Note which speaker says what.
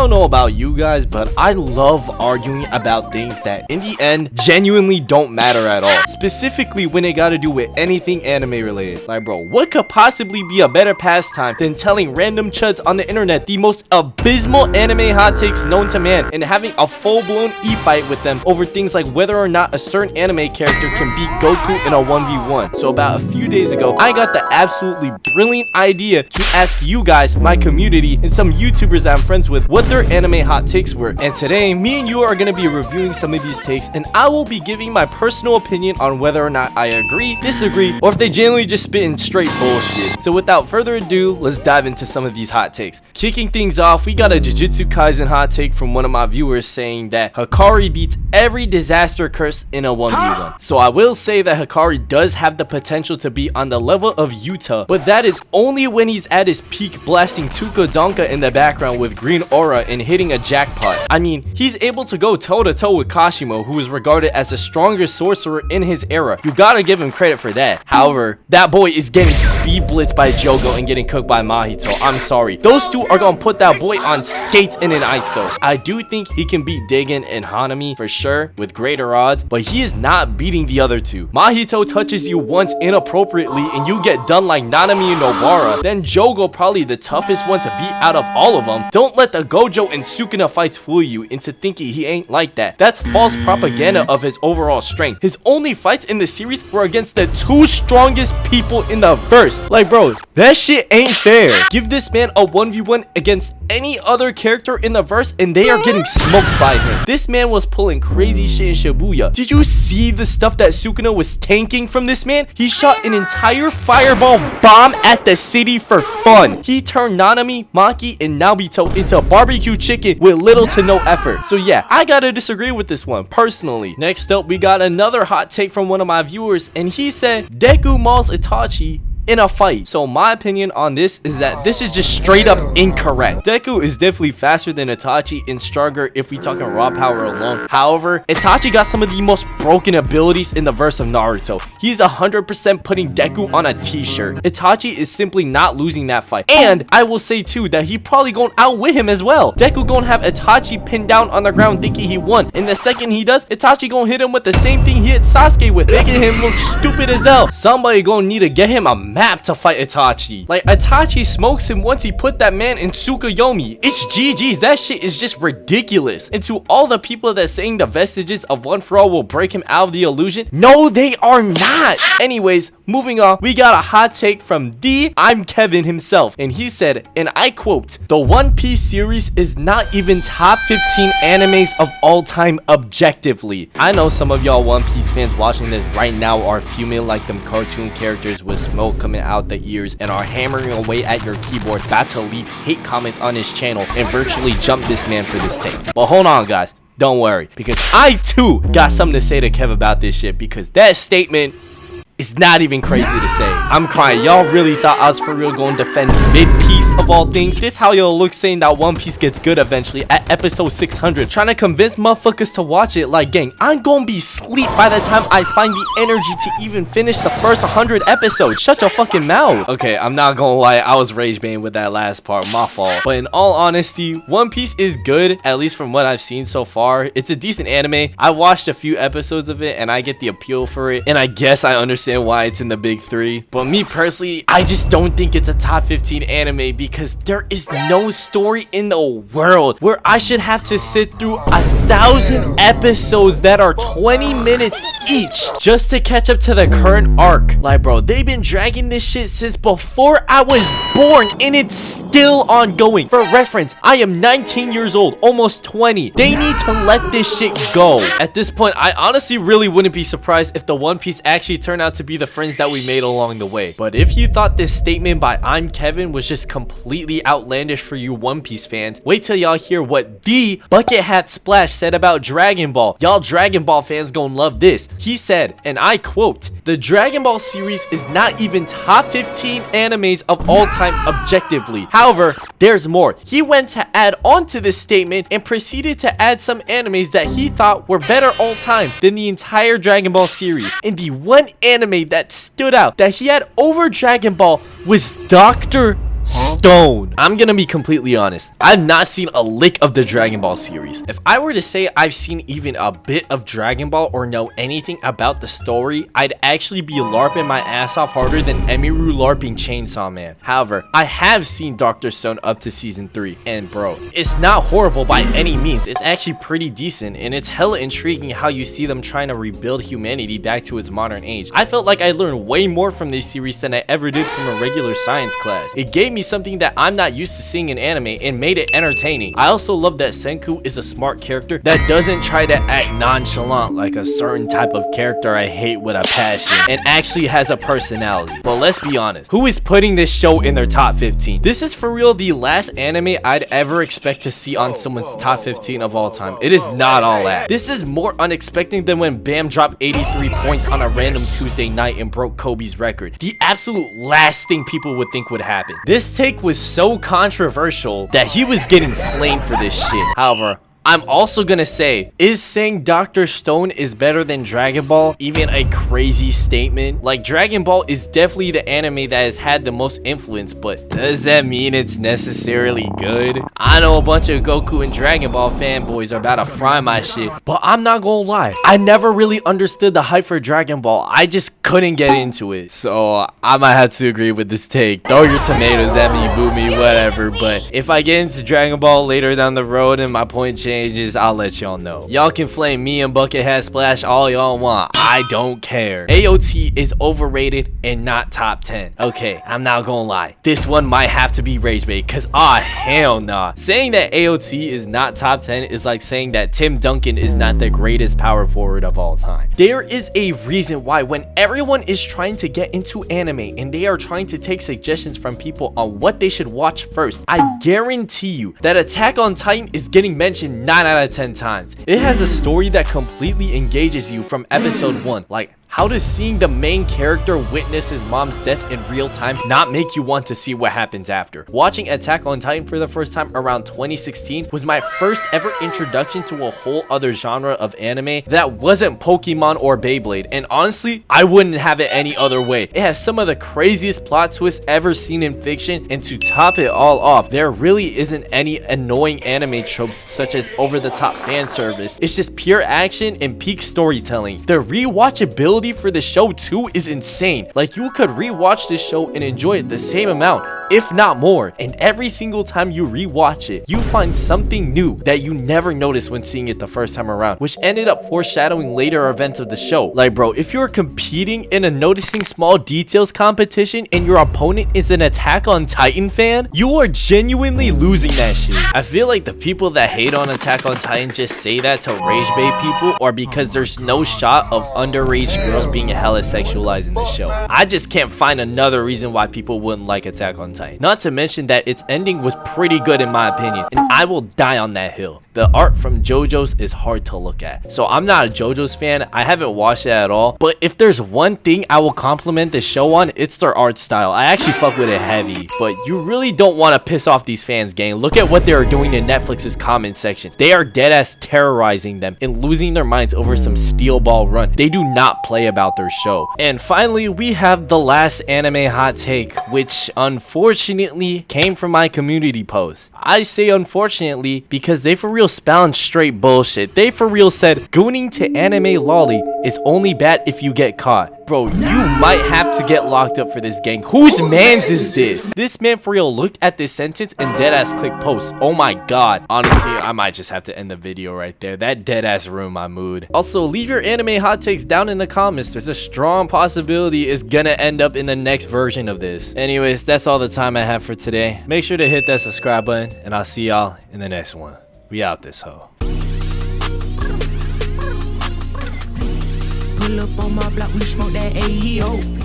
Speaker 1: don't know about you guys, but I love arguing about things that in the end genuinely don't matter at all. Specifically when it got to do with anything anime related. Like, bro, what could possibly be a better pastime than telling random chuds on the internet the most abysmal anime hot takes known to man and having a full-blown e-fight with them over things like whether or not a certain anime character can beat Goku in a 1v1. So about a few days ago, I got the absolutely brilliant idea to ask you guys, my community, and some YouTubers that I'm friends with, what their anime hot takes were. And today, me and you are going to be reviewing some of these takes, and I will be giving my personal opinion on whether or not I agree, disagree, or if they genuinely just spitting straight bullshit. So without further ado, let's dive into some of these hot takes. Kicking things off, we got a Jujutsu Kaisen hot take from one of my viewers saying that Hikari beats every disaster curse in a 1v1. So I will say that Hikari does have the potential to be on the level of Yuta, but that is only when he's at his peak, blasting Tuka Donka in the background with green aura and hitting a jackpot. I mean, he's able to go toe to toe with Kashimo, who is regarded as the strongest sorcerer in his era. You gotta give him credit for that. However, that boy is getting speed blitzed by Jogo and getting cooked by Mahito. I'm sorry. Those two are gonna put that boy on skates in an ISO. I do think he can beat Dagon and Hanami for sure with greater odds, but he is not beating the other two. Mahito touches you once inappropriately and you get done like Nanami and Nobara. Then Jogo, probably the toughest one to beat out of all of them. Don't let the Gojo and Sukuna fights fool you into thinking he ain't like that. That's false propaganda of his overall strength. His only fights in the series were against the two strongest people in the verse. Like, bro, that shit ain't fair. Give this man a 1v1 against any other character in the verse and they are getting smoked by him. This man was pulling crazy shit in Shibuya. Did you see the stuff that Sukuna was tanking from this man? He shot an entire fireball bomb at the city for fun. He turned Nanami, Maki, and Nobito into barbecue chicken with little to no effort. So yeah, I gotta disagree with this one personally. Next up, we got another hot take from one of my viewers, and he said Deku mauls Itachi in a fight. So my opinion on this is that this is just straight up incorrect. Deku is definitely faster than Itachi and stronger if we talking raw power alone. However, Itachi got some of the most broken abilities in the verse of Naruto. He's 100% putting Deku on a t-shirt. Itachi is simply not losing that fight. And I will say too that he probably gonna outwit him as well. Deku gonna have Itachi pinned down on the ground thinking he won. And the second he does, Itachi gonna hit him with the same thing he hit Sasuke with, making him look stupid as hell. Somebody gonna need to get him a map to fight Itachi. Like, Itachi smokes him once he put that man in Tsukuyomi. It's GG's. That shit is just ridiculous. And to all the people that saying the vestiges of One For All will break him out of the illusion, no, they are not. Anyways, moving on, we got a hot take from I'm Kevin himself, and he said, and I quote, "The One Piece series is not even top 15 animes of all time objectively." I know some of y'all One Piece fans watching this right now are fuming like them cartoon characters with smoke coming out the ears and are hammering away at your keyboard, about to leave hate comments on his channel and virtually jump this man for this take. But hold on, guys, don't worry, because I too got something to say to Kev about this shit, because that statement is not even crazy to say. I'm crying. Y'all really thought I was for real going to defend mid-piece of all things? This how y'all look saying that One Piece gets good eventually at episode 600, trying to convince motherfuckers to watch it. Like, gang, I'm gonna be sleep by the time I find the energy to even finish the first 100 episodes. Shut your fucking mouth. Okay, I'm not gonna lie, I was rage baiting with that last part, my fault. But in all honesty, One Piece is good, at least from what I've seen so far. It's a decent anime. I watched a few episodes of it and I get the appeal for it, and I guess I understand why it's in the big three. But me personally, I just don't think it's a top 15 anime, because there is no story in the world where I should have to sit through 1,000 episodes that are 20 minutes each just to catch up to the current arc. Like, bro, they've been dragging this shit since before I was born and it's still ongoing. For reference, I am 19 years old, almost 20. They need to let this shit go. At this point, I honestly really wouldn't be surprised if the One Piece actually turned out to be the friends that we made along the way. But if you thought this statement by I'm Kevin was just completely outlandish for you One Piece fans, wait till y'all hear what the Bucket Hat Splash said about Dragon Ball. Y'all Dragon Ball fans gonna love this. He said, and I quote, "The Dragon Ball series is not even top 15 animes of all time objectively. However, there's more." He went to add on to this statement and proceeded to add some animes that he thought were better all time than the entire Dragon Ball series. And the one anime that stood out that he had over Dragon Ball was Dr. Stone. I'm gonna be completely honest. I've not seen a lick of the Dragon Ball series. If I were to say I've seen even a bit of Dragon Ball or know anything about the story, I'd actually be LARPing my ass off harder than Emiru LARPing Chainsaw Man. However, I have seen Dr. Stone up to season 3, and bro, it's not horrible by any means. It's actually pretty decent, and it's hella intriguing how you see them trying to rebuild humanity back to its modern age. I felt like I learned way more from this series than I ever did from a regular science class. It gave me something that I'm not used to seeing in anime and made it entertaining. I also love that Senku is a smart character that doesn't try to act nonchalant like a certain type of character I hate with a passion, and actually has a personality. But let's be honest, who is putting this show in their top 15? This is for real the last anime I'd ever expect to see on someone's top 15 of all time. It is not all that. This is more unexpected than when Bam dropped 83 points on a random Tuesday night and broke Kobe's record. The absolute last thing people would think would happen. This take was so controversial that he was getting flamed for this shit. However, I'm also gonna say, is saying Dr. Stone is better than Dragon Ball even a crazy statement? Like, Dragon Ball is definitely the anime that has had the most influence, but does that mean it's necessarily good? I know a bunch of Goku and Dragon Ball fanboys are about to fry my shit, but I'm not gonna lie, I never really understood the hype for Dragon Ball. I just couldn't get into it, so I might have to agree with this take. Throw your tomatoes at me, boo me, whatever, but if I get into Dragon Ball later down the road and my point changes, I'll let y'all know. Y'all can flame me and Bucket Hat Splash all y'all want. I don't care. AOT is overrated and not top 10. Okay, I'm not gonna lie. This one might have to be Ragebait, cause hell nah. Saying that AOT is not top 10 is like saying that Tim Duncan is not the greatest power forward of all time. There is a reason why when everyone is trying to get into anime and they are trying to take suggestions from people on what they should watch first, I guarantee you that Attack on Titan is getting mentioned 9 out of 10 times. It has a story that completely engages you from episode 1. Like, how does seeing the main character witness his mom's death in real time not make you want to see what happens after? Watching Attack on Titan for the first time around 2016 was my first ever introduction to a whole other genre of anime that wasn't Pokemon or Beyblade, and honestly, I wouldn't have it any other way. It has some of the craziest plot twists ever seen in fiction, and to top it all off, there really isn't any annoying anime tropes such as over-the-top fan service. It's just pure action and peak storytelling. The rewatchability for the show too is insane. Like, you could rewatch this show and enjoy it the same amount, if not more, and every single time you rewatch it, you find something new that you never noticed when seeing it the first time around, which ended up foreshadowing later events of the show. Like, bro, if you're competing in a noticing small details competition and your opponent is an Attack on Titan fan, you are genuinely losing that shit. I feel like the people that hate on Attack on Titan just say that to Ragebait people, or because there's no shot of underage girls being hella sexualized in the show. I just can't find another reason why people wouldn't like Attack on Titan. Not to mention that its ending was pretty good in my opinion, and I will die on that hill. The art from JoJo's is hard to look at. So I'm not a JoJo's fan, I haven't watched it at all, but if there's one thing I will compliment the show on, it's their art style. I actually fuck with it heavy, but you really don't want to piss off these fans, gang. Look at what they are doing in Netflix's comment section. They are deadass terrorizing them and losing their minds over some steel ball run. They do not play about their show. And finally, we have the last anime hot take, which unfortunately came from my community post. I say unfortunately because they for real spouting straight bullshit. They for real said gooning to anime lolly is only bad if you get caught. Bro, you might have to get locked up for this, gang. Whose mans is this? This man for real looked at this sentence and deadass clicked post. Oh my god. Honestly, I might just have to end the video right there. That deadass ruined my mood. Also, leave your anime hot takes down in the comments. There's a strong possibility it's gonna end up in the next version of this. Anyways, that's all the time I have for today. Make sure to hit that subscribe button, and I'll see y'all in the next one. We out this hoe.
Speaker 2: Pull up on my block, we smoke that AEO.